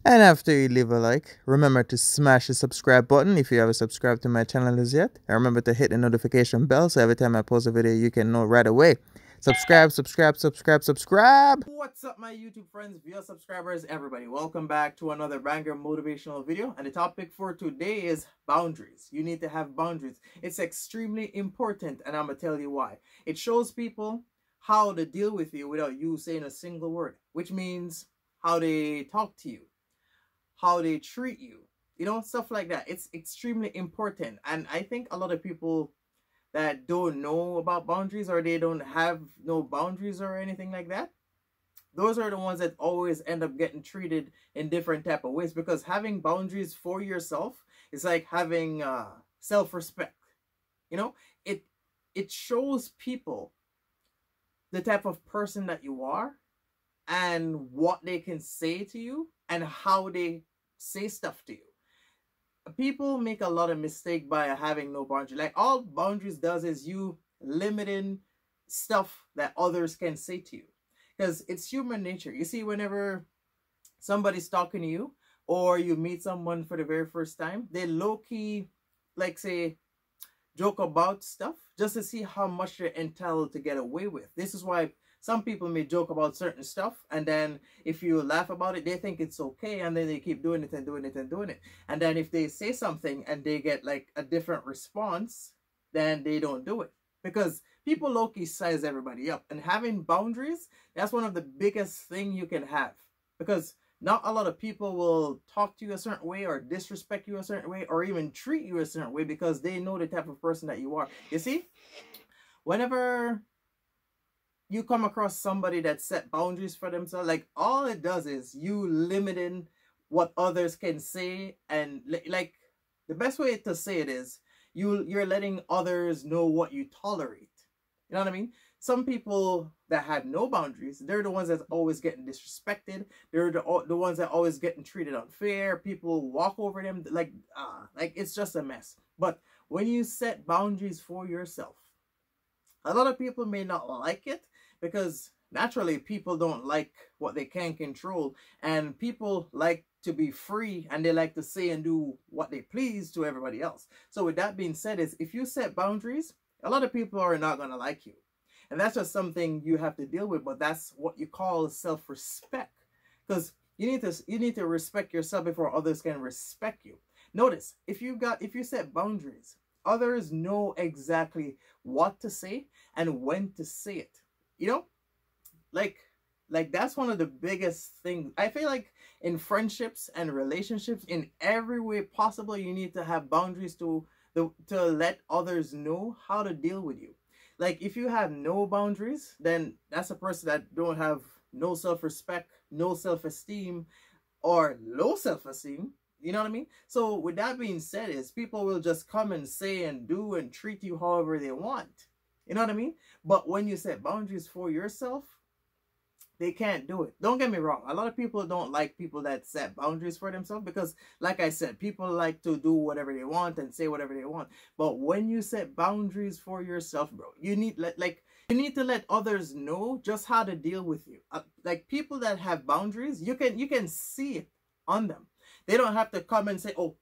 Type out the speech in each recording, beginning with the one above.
And after you leave a like, remember to smash the subscribe button if you haven't subscribed to my channel as yet. And remember to hit the notification bell so every time I post a video, you can know right away. Subscribe, subscribe, subscribe, subscribe. What's up, my YouTube friends, viewers, subscribers, everybody? Welcome back to another banger motivational video. And the topic for today is boundaries. You need to have boundaries. It's extremely important, and I'm going to tell you why. It shows people how to deal with you without you saying a single word, which means how they talk to you, how they treat you, stuff like that. It's extremely important. And I think a lot of people that don't know about boundaries, or they don't have no boundaries or anything like that, those are the ones that always end up getting treated in different type of ways, because having boundaries for yourself is like having self-respect. you know it it shows people the type of person that you are and what they can say to you and how they say stuff to you. People make a lot of mistake by having no boundary. Like, all boundaries does is you limiting stuff that others can say to you, because it's human nature. You see, whenever somebody's talking to you or you meet someone for the very first time, they low-key, like, say, joke about stuff just to see how much they're entitled to get away with. This is why some people may joke about certain stuff, and then if you laugh about it, they think it's okay, and then they keep doing it and doing it and doing it. And then if they say something and they get like a different response, then they don't do it. Because people low-key size everybody up. And having boundaries, that's one of the biggest thing you can have. Because not a lot of people will talk to you a certain way, or disrespect you a certain way, or even treat you a certain way, because they know the type of person that you are. You see, whenever you come across somebody that set boundaries for themselves, like, all it does is you limiting what others can say. And like, the best way to say it is you're letting others know what you tolerate. You know what I mean? Some people that have no boundaries, they're the ones that's always getting disrespected. They're the ones that always getting treated unfair. People walk over them like it's just a mess. But when you set boundaries for yourself, a lot of people may not like it, because naturally people don't like what they can't control, and people like to be free, and they like to say and do what they please to everybody else. So with that being said, is if you set boundaries, a lot of people are not going to like you. And that's just something you have to deal with. But that's what you call self-respect, because you need to respect yourself before others can respect you. Notice, if you set boundaries, others know exactly what to say and when to say it. Like that's one of the biggest things. I feel like in friendships and relationships, in every way possible, you need to have boundaries to let others know how to deal with you. Like, if you have no boundaries, then that's a person that don't have no self-respect, no self-esteem, or low self-esteem. You know what I mean? So with that being said, is people will just come and say and do and treat you however they want. You know what I mean? But when you set boundaries for yourself, they can't do it. Don't get me wrong. A lot of people don't like people that set boundaries for themselves, because, like I said, people like to do whatever they want and say whatever they want. But when you set boundaries for yourself, bro, you need to let others know just how to deal with you. Like, people that have boundaries, you can see it on them. They don't have to come and say, "Oh,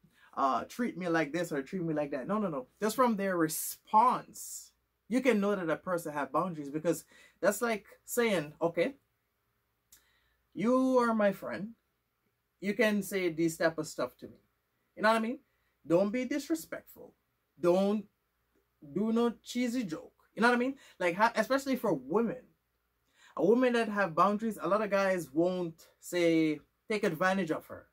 treat me like this or treat me like that." No, no, no. Just from their response, you can know that a person have boundaries, because that's like saying, okay, you are my friend. You can say this type of stuff to me. You know what I mean? Don't be disrespectful. Don't do no cheesy joke. You know what I mean? Like, especially for women. A woman that have boundaries, a lot of guys won't say take advantage of her.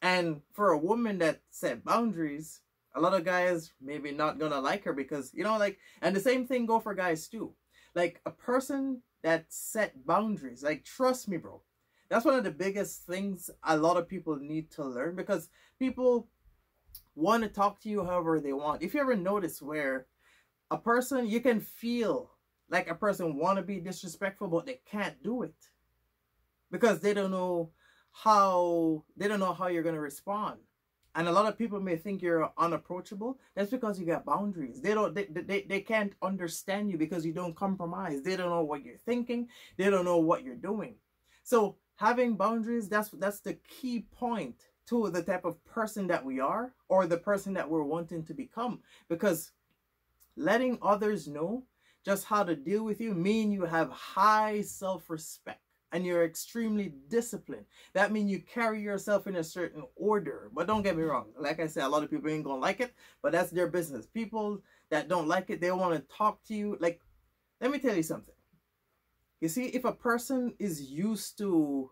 And for a woman that set boundaries, a lot of guys maybe not gonna like her, because, and the same thing go for guys too. Like, a person that set boundaries, like, trust me, bro, that's one of the biggest things a lot of people need to learn, because people want to talk to you however they want. If you ever notice where a person, you can feel like a person want to be disrespectful, but they can't do it, because they don't know how you're going to respond. And a lot of people may think you're unapproachable. That's because you got boundaries. They can't understand you because you don't compromise. They don't know what you're thinking. They don't know what you're doing. So Having boundaries, that's the key point to the type of person that we are, or the person that we're wanting to become. Because letting others know just how to deal with you mean you have high self-respect and you're extremely disciplined. That means you carry yourself in a certain order. But don't get me wrong, like I said, a lot of people ain't gonna like it, but that's their business. People that don't like it, they want to talk to you. Like, let me tell you something. You see, if a person is used to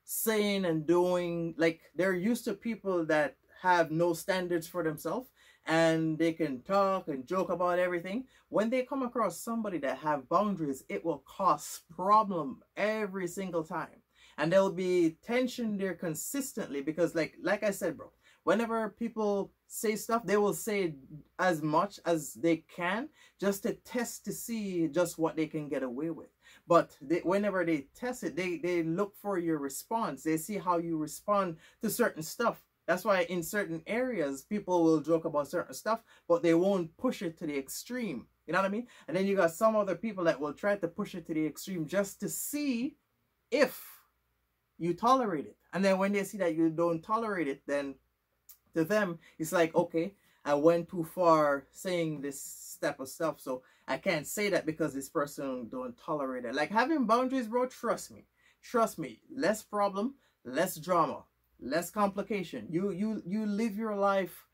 saying and doing, like, they're used to people that have no standards for themselves, and they can talk and joke about everything, when they come across somebody that have boundaries, it will cause problem every single time. And there'll be tension there consistently, because like I said, bro, whenever people say stuff, they will say as much as they can just to test to see just what they can get away with. But whenever they test it, they look for your response. They see how you respond to certain stuff. That's why in certain areas, people will joke about certain stuff, but they won't push it to the extreme. You know what I mean? And then you got some other people that will try to push it to the extreme just to see if you tolerate it. And then when they see that you don't tolerate it, then to them, it's like, okay, I went too far saying this type of stuff, so I can't say that because this person don't tolerate it. Like, having boundaries, bro, trust me, less problem, less drama, less complication. You live your life,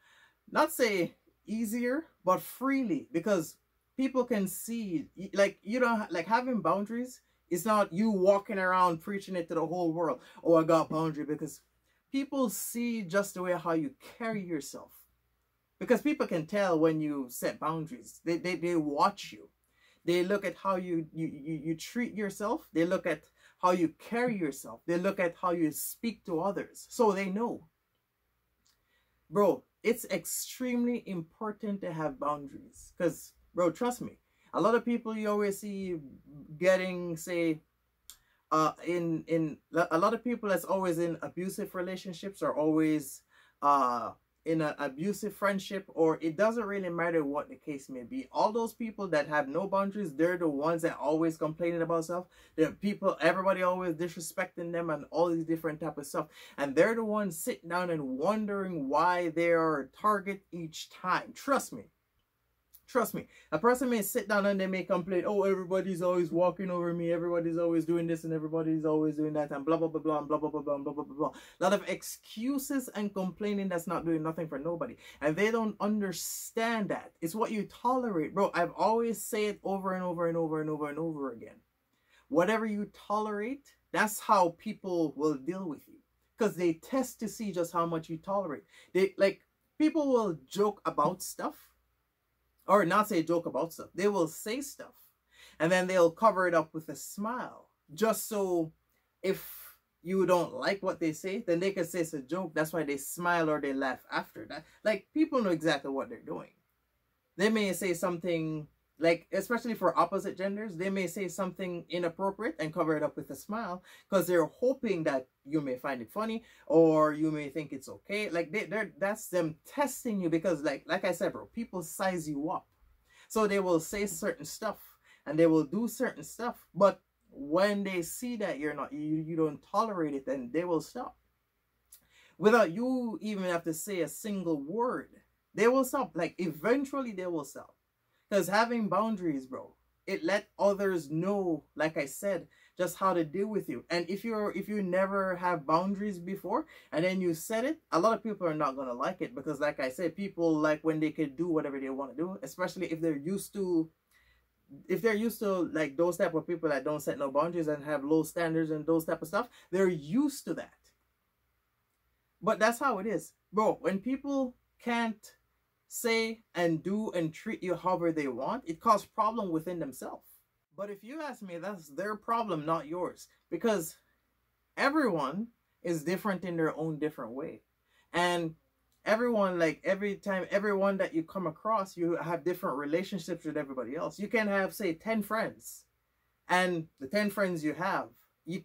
not say easier, but freely, because people can see, like, you don't, like, having boundaries, it's not you walking around preaching it to the whole world, oh, I got boundary, because people see just the way how you carry yourself. Because people can tell when you set boundaries. They watch you. They look at how you treat yourself. They look at how you carry yourself. They look at how you speak to others. So they know. Bro, it's extremely important to have boundaries. Because, bro, trust me, a lot of people you always see getting, say, in a lot of people that's always in abusive relationships, are always in an abusive friendship, or it doesn't really matter what the case may be. All those people that have no boundaries, they're the ones that always complaining about stuff. They're people, everybody always disrespecting them and all these different type of stuff. And they're the ones sitting down and wondering why they are a target each time. Trust me. Trust me, a person may sit down and they may complain, oh, everybody's always walking over me, everybody's always doing this and everybody's always doing that, and blah, blah, blah, blah, and blah, blah, blah, blah, blah, blah, blah, blah. A lot of excuses and complaining that's not doing nothing for nobody. And they don't understand that. It's what you tolerate. Bro, I've always said it over and over and over and over and over again. Whatever you tolerate, that's how people will deal with you. Because they test to see just how much you tolerate. People will joke about stuff. Or not say joke about stuff. They will say stuff. And then they'll cover it up with a smile. Just so if you don't like what they say, then they can say it's a joke. That's why they smile or they laugh after that. Like, people know exactly what they're doing. They may say something, like, especially for opposite genders, they may say something inappropriate and cover it up with a smile because they're hoping that you may find it funny or you may think it's okay. Like, that's them testing you, because like I said, bro, people size you up. So they will say certain stuff and they will do certain stuff, but when they see that you don't tolerate it, then they will stop. Without you even have to say a single word, they will stop. Like, eventually they will stop. Because having boundaries, bro, it let others know, like I said, just how to deal with you. And if you never have boundaries before and then you set it, a lot of people are not going to like it, because like I said, people like when they can do whatever they want to do, especially if they're used to like those type of people that don't set no boundaries and have low standards and those type of stuff. They're used to that. But that's how it is, bro. When people can't say and do and treat you however they want, it causes problem within themselves. But if you ask me, that's their problem, not yours, because everyone is different in their own different way. And everyone, like, everyone that you come across, you have different relationships with everybody else. You can have, say, 10 friends, and the 10 friends you have, you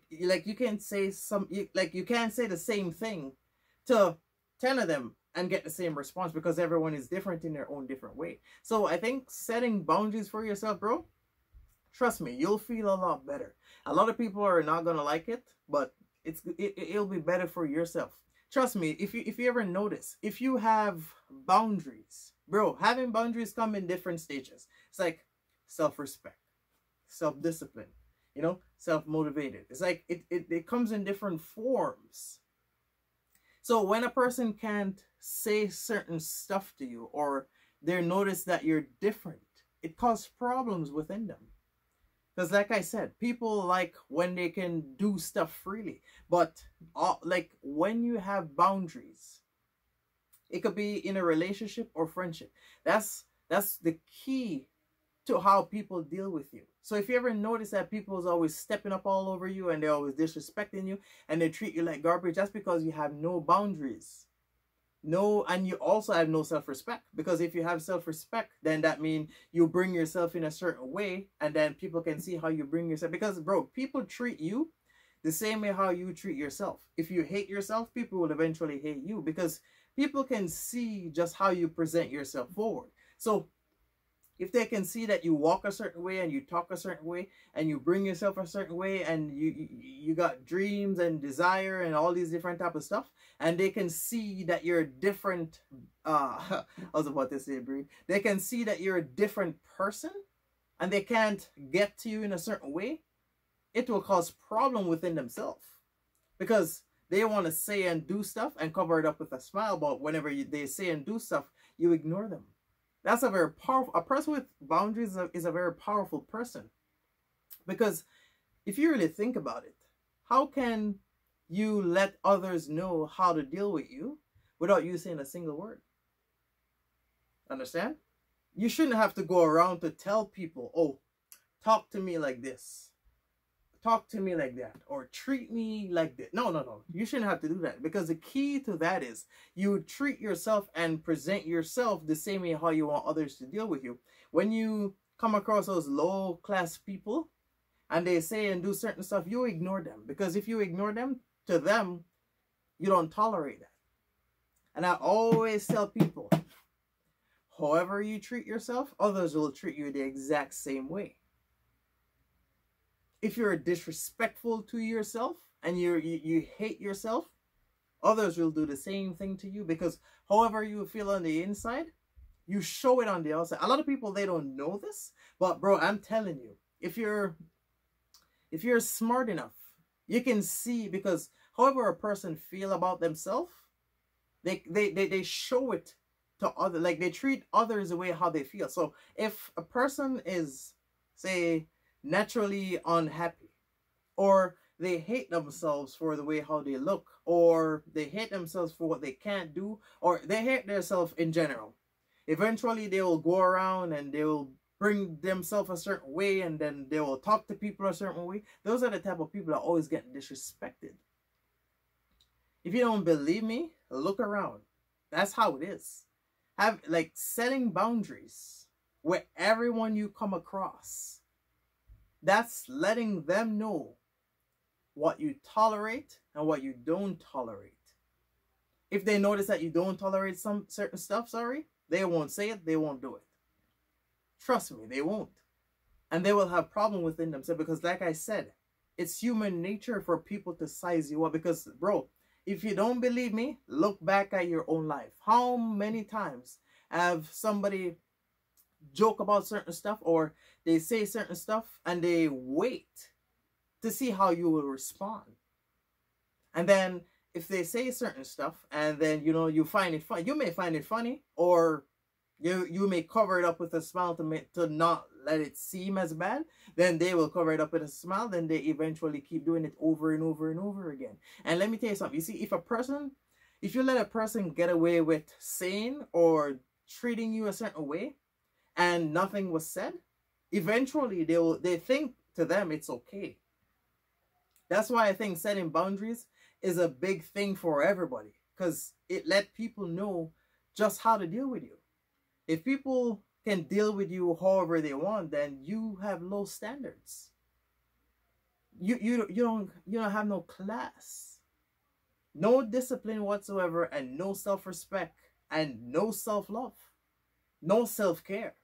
can't say you can't say the same thing to 10 of them and get the same response, because everyone is different in their own different way. So I think setting boundaries for yourself, bro, trust me, you'll feel a lot better. A lot of people are not gonna like it, but It'll be better for yourself. Trust me, if you ever notice, if you have boundaries, bro, having boundaries come in different stages. It's like self-respect, self-discipline, self-motivated. It's like it comes in different forms. So when a person can't say certain stuff to you, or they notice that you're different, it causes problems within them. Because like I said, people like when they can do stuff freely. But like when you have boundaries, it could be in a relationship or friendship. That's the key to how people deal with you. So if you ever notice that people is always stepping up all over you and they're always disrespecting you and they treat you like garbage, that's because you have no boundaries. No, and you also have no self-respect, because if you have self-respect, then that means you bring yourself in a certain way, and then people can see how you bring yourself. Because bro, people treat you the same way how you treat yourself. If you hate yourself, people will eventually hate you, because people can see just how you present yourself forward. So if they can see that you walk a certain way and you talk a certain way and you bring yourself a certain way and you got dreams and desire and all these different type of stuff, and they can see that you're a different I was about to say breed. They can see that you're a different person and they can't get to you in a certain way, it will cause problem within themselves, because they want to say and do stuff and cover it up with a smile, but whenever they say and do stuff, you ignore them. That's a very powerful, a person with boundaries is a very powerful person. Because if you really think about it, how can you let others know how to deal with you without you saying a single word? Understand? You shouldn't have to go around to tell people, oh, talk to me like this, talk to me like that, or treat me like this. No. You shouldn't have to do that, because the key to that is you treat yourself and present yourself the same way how you want others to deal with you. When you come across those low class people and they say and do certain stuff, you ignore them, because if you ignore them, to them, you don't tolerate that. And I always tell people, however you treat yourself, others will treat you the exact same way. If you're disrespectful to yourself and you hate yourself, others will do the same thing to you, because however you feel on the inside, you show it on the outside. A lot of people, they don't know this, but bro, I'm telling you, if you're smart enough, you can see, because however a person feel about themselves, they show it to others. Like they treat others the way how they feel. So if a person is, say, naturally unhappy, or they hate themselves for the way how they look, or they hate themselves for what they can't do, or they hate themselves in general, eventually they will go around and they will bring themselves a certain way, and then they will talk to people a certain way. Those are the type of people that always get disrespected. If you don't believe me, look around. That's how it is. Have like setting boundaries with everyone you come across. That's letting them know what you tolerate and what you don't tolerate. If they notice that you don't tolerate some certain stuff, they won't say it, they won't do it. Trust me, they won't. And they will have problem within themselves, because like I said, it's human nature for people to size you up. Because bro, if you don't believe me, look back at your own life. How many times have somebody joke about certain stuff, or they say certain stuff, and they wait to see how you will respond? And then if they say certain stuff and then you find it funny, you may find it funny, or you may cover it up with a smile to not let it seem as bad. Then they will cover it up with a smile, then they eventually keep doing it over and over and over again. And let me tell you something. You see, if you let a person get away with saying or treating you a certain way and nothing was said, eventually they think to them it's okay. That's why I think setting boundaries is a big thing for everybody, because it let people know just how to deal with you. If people can deal with you however they want, then you have low standards. You don't have no class, no discipline whatsoever, and no self-respect, and no self-love, no self-care.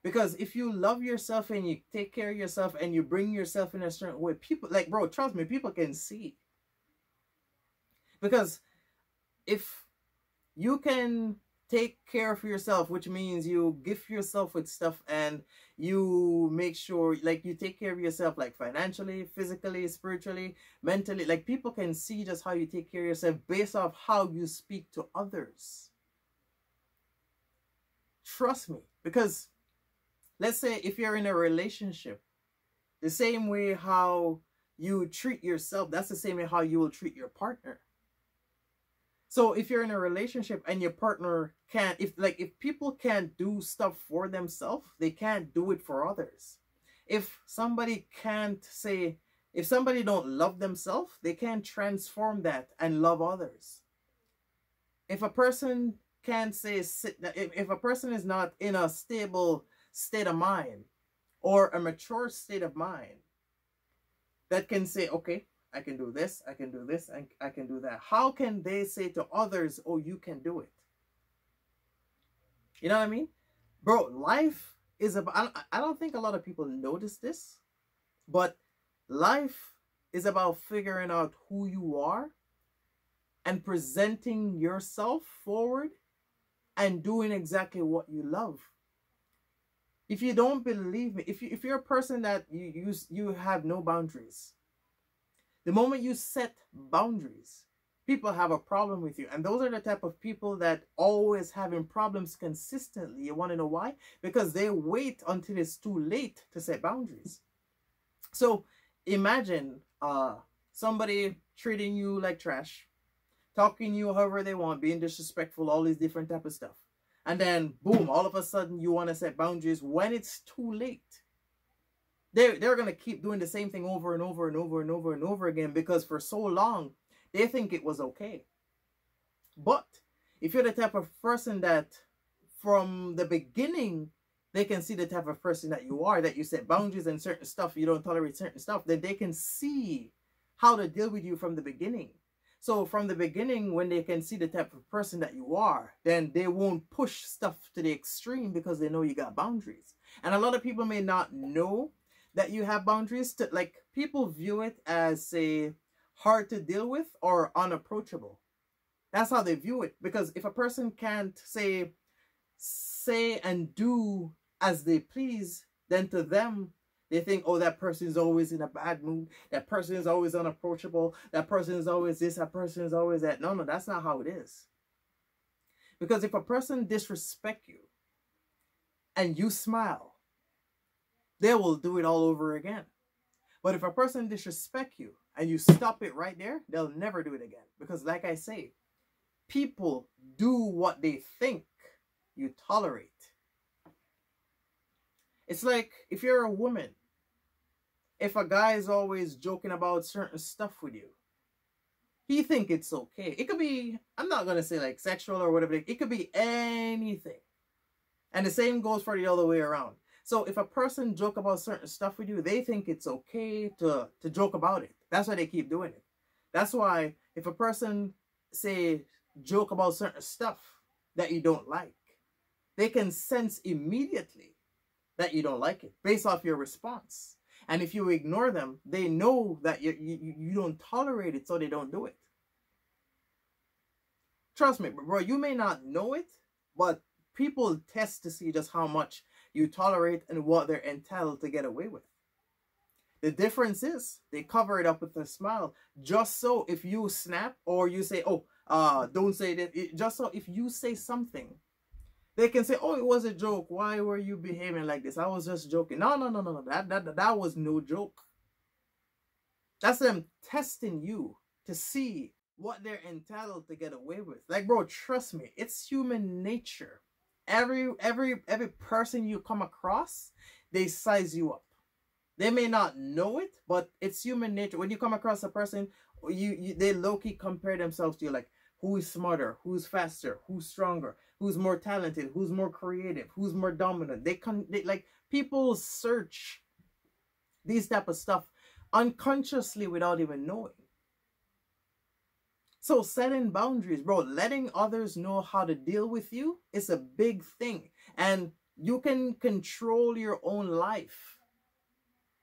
Because if you love yourself and you take care of yourself and you bring yourself in a certain way, people, like bro, trust me, people can see. Because if you can take care of yourself, which means you gift yourself with stuff and you make sure like you take care of yourself, like financially, physically, spiritually, mentally, like people can see just how you take care of yourself based off how you speak to others. Trust me, because let's say if you're in a relationship, the same way how you treat yourself, that's the same way how you will treat your partner. So if you're in a relationship and your partner can't, if people can't do stuff for themselves, they can't do it for others. If somebody can't say, if somebody don't love themselves, they can't transform that and love others. If a person can't say, if a person is not in a stable state of mind or a mature state of mind that can say, okay, I can do this, I can do this, and I can do that. How can they say to others, oh, you can do it? You know what I mean? Bro, life is about, I don't think a lot of people notice this, but life is about figuring out who you are and presenting yourself forward and doing exactly what you love. If you don't believe me, if you're a person that you have no boundaries, the moment you set boundaries, people have a problem with you. And those are the type of people that always having problems consistently. You want to know why? Because they wait until it's too late to set boundaries. So imagine somebody treating you like trash, talking to you however they want, being disrespectful, all these different type of stuff. And then boom, all of a sudden you want to set boundaries when it's too late. They're going to keep doing the same thing over and over and over and over and over again because for so long, they think it was okay. But if you're the type of person that from the beginning, they can see the type of person that you are, that you set boundaries and certain stuff, you don't tolerate certain stuff, then they can see how to deal with you from the beginning. So from the beginning, when they can see the type of person that you are, then they won't push stuff to the extreme because they know you got boundaries. And a lot of people may not know that you have boundaries. To like, people view it as say hard to deal with or unapproachable. That's how they view it. Because if a person can't say and do as they please, then to them they think, oh, that person is always in a bad mood, that person is always unapproachable, that person is always this, that person is always that. No, that's not how it is. Because if a person disrespects you and you smile, they will do it all over again. But if a person disrespects you and you stop it right there, they'll never do it again. Because like I say, people do what they think you tolerate. It's like if you're a woman, if a guy is always joking about certain stuff with you, he think it's okay. It could be, I'm not going to say like sexual or whatever. It could be anything. And the same goes for the other way around. So if a person joke about certain stuff with you, they think it's okay to joke about it. That's why they keep doing it. That's why if a person say joke about certain stuff that you don't like, they can sense immediately that you don't like it based off your response. And if you ignore them, they know that you don't tolerate it, so they don't do it. Trust me, bro, you may not know it, but people test to see just how much you tolerate and what they're entitled to get away with. The difference is they cover it up with a smile. Just so if you snap or you say, oh, don't say that. Just so if you say something, they can say, oh, it was a joke. Why were you behaving like this? I was just joking. No. That was no joke. That's them testing you to see what they're entitled to get away with. Like, bro, trust me, it's human nature. Every person you come across, they size you up. They may not know it, but it's human nature. When you come across a person, they low-key compare themselves to you, like who is smarter, who's faster, who's stronger, who's more talented, who's more creative, who's more dominant. They like, people search these type of stuff unconsciously without even knowing. So setting boundaries, bro, letting others know how to deal with you is a big thing. And you can control your own life.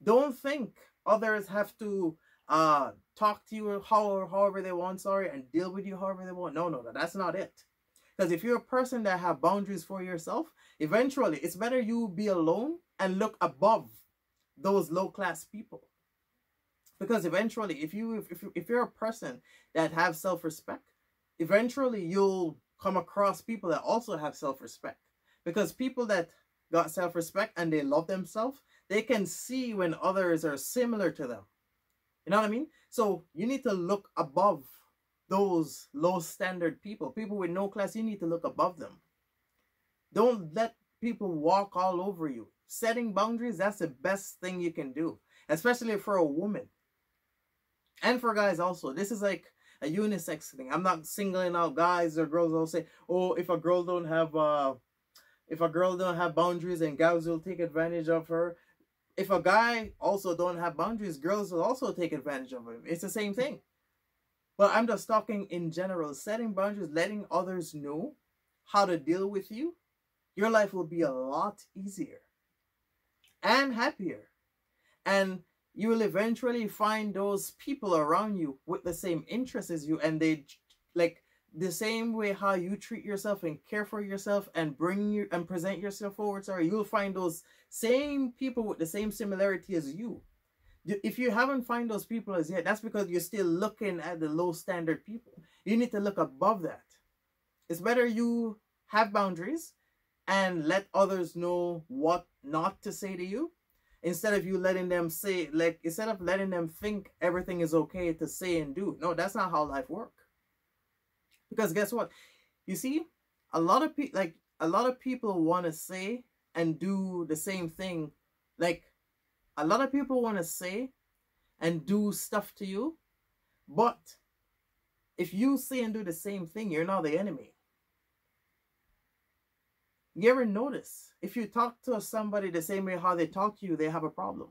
Don't think others have to talk to you however they want, sorry, and deal with you however they want. No, that's not it. Because if you're a person that have boundaries for yourself, eventually it's better you be alone and look above those low class people. Because eventually, if you're a person that have self-respect, eventually you'll come across people that also have self-respect. Because people that got self-respect and they love themselves, they can see when others are similar to them. You know what I mean? So you need to look above those low standard people. People with no class, you need to look above them. Don't let people walk all over you. Setting boundaries, that's the best thing you can do. Especially for a woman. And for guys also. This is like a unisex thing. I'm not singling out guys or girls. I'll say, oh, if a girl don't have boundaries, and guys will take advantage of her. If a guy also don't have boundaries, girls will also take advantage of him. It's the same thing. But I'm just talking in general. Setting boundaries, letting others know how to deal with you, your life will be a lot easier and happier. And you will eventually find those people around you with the same interests as you, and they like the same way how you treat yourself and care for yourself and bring you and present yourself forward. Sorry, you'll find those same people with the same similarity as you. If you haven't found those people as yet, that's because you're still looking at the low standard people. You need to look above that. It's better you have boundaries and let others know what not to say to you, instead of you letting them say, like, instead of letting them think everything is okay to say and do. No, that's not how life works. Because guess what? You see, a lot of people want to say and do the same thing. Like, a lot of people want to say and do stuff to you, but if you say and do the same thing, you're not the enemy. You ever notice, if you talk to somebody the same way how they talk to you, they have a problem.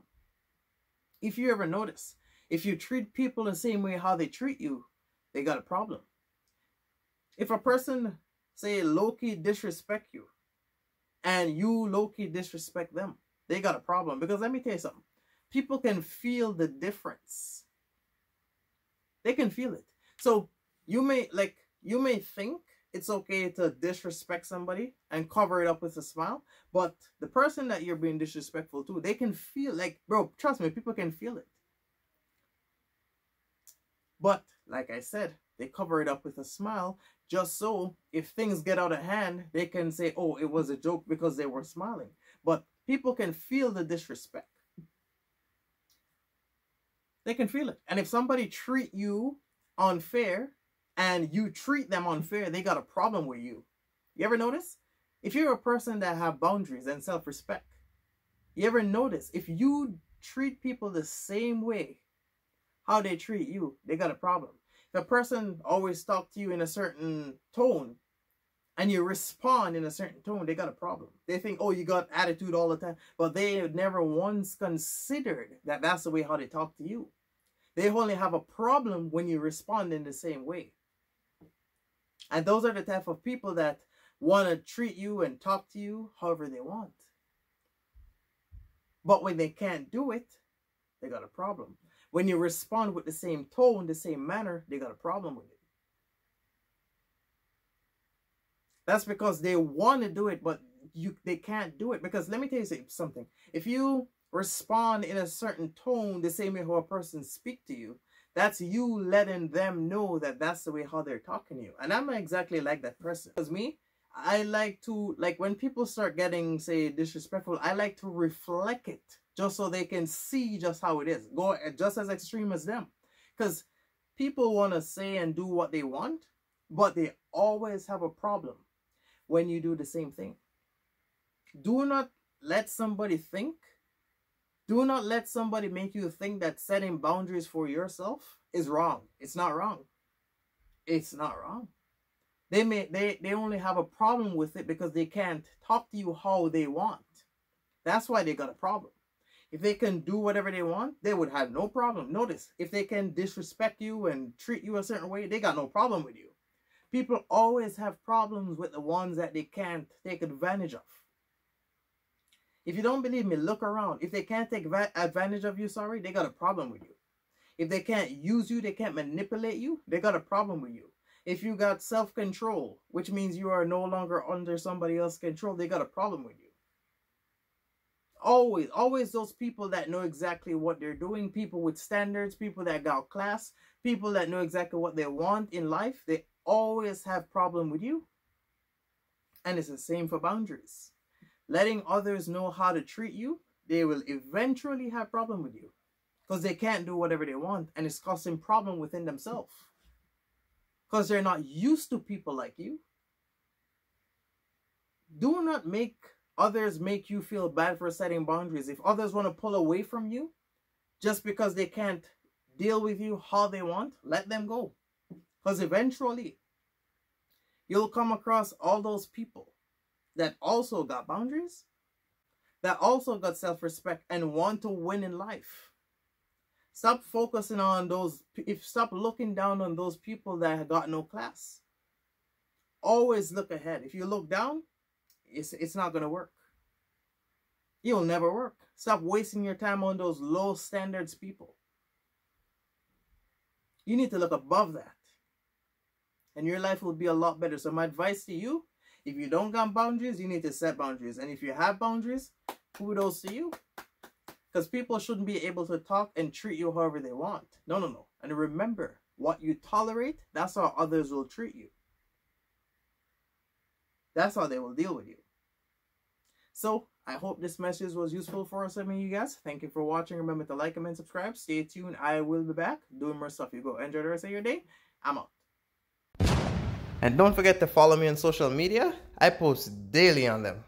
If you ever notice, if you treat people the same way how they treat you, they got a problem. If a person, say, low-key disrespect you, and you low-key disrespect them, they got a problem. Because let me tell you something. People can feel the difference. They can feel it. So you may think it's okay to disrespect somebody and cover it up with a smile, but the person that you're being disrespectful to, they can feel, like, bro, trust me, people can feel it. But like I said, they cover it up with a smile, just so if things get out of hand, they can say, oh, it was a joke, because they were smiling. But people can feel the disrespect. They can feel it. And if somebody treat you unfair and you treat them unfair, they got a problem with you. You ever notice? If you're a person that have boundaries and self-respect, you ever notice if you treat people the same way how they treat you, they got a problem. If a person always talk to you in a certain tone and you respond in a certain tone, they got a problem. They think, oh, you got attitude all the time, but they never once considered that that's the way how they talk to you. They only have a problem when you respond in the same way. And those are the type of people that want to treat you and talk to you however they want. But when they can't do it, they got a problem. When you respond with the same tone, the same manner, they got a problem with it. That's because they want to do it, but they can't do it. Because let me tell you something. If you respond in a certain tone, the same way how a person speaks to you, that's you letting them know that that's the way how they're talking to you. And I'm not exactly like that person. Because me, I like to, like, when people start getting, say, disrespectful, I like to reflect it just so they can see just how it is. Go just as extreme as them. Because people want to say and do what they want, but they always have a problem when you do the same thing. Do not let somebody think. Do not let somebody make you think that setting boundaries for yourself is wrong. It's not wrong. It's not wrong. They only have a problem with it because they can't talk to you how they want. That's why they got a problem. If they can do whatever they want, they would have no problem. Notice, if they can disrespect you and treat you a certain way, they got no problem with you. People always have problems with the ones that they can't take advantage of. If you don't believe me, look around. If they can't take advantage of you, sorry, they got a problem with you. If they can't use you, they can't manipulate you, they got a problem with you. If you got self-control, which means you are no longer under somebody else's control, they got a problem with you. Always those people that know exactly what they're doing, people with standards, people that got class, people that know exactly what they want in life, they always have problem with you. And it's the same for boundaries. Letting others know how to treat you, they will eventually have problem with you because they can't do whatever they want, and it's causing problem within themselves because they're not used to people like you. Do not make others make you feel bad for setting boundaries. If others want to pull away from you just because they can't deal with you how they want, let them go. Because eventually, you'll come across all those people that also got boundaries, that also got self-respect and want to win in life. Stop focusing on those, stop looking down on those people that have got no class. Always look ahead. If you look down, it's not going to work. You'll never work. Stop wasting your time on those low standards people. You need to look above that, and your life will be a lot better. So my advice to you, if you don't got boundaries, you need to set boundaries. And if you have boundaries, kudos to you. Because people shouldn't be able to talk and treat you however they want. No. And remember, what you tolerate, that's how others will treat you. That's how they will deal with you. So, I hope this message was useful for some of you guys. Thank you for watching. Remember to like, comment, subscribe. Stay tuned. I will be back doing more stuff. You go enjoy the rest of your day. I'm out. And don't forget to follow me on social media. I post daily on them.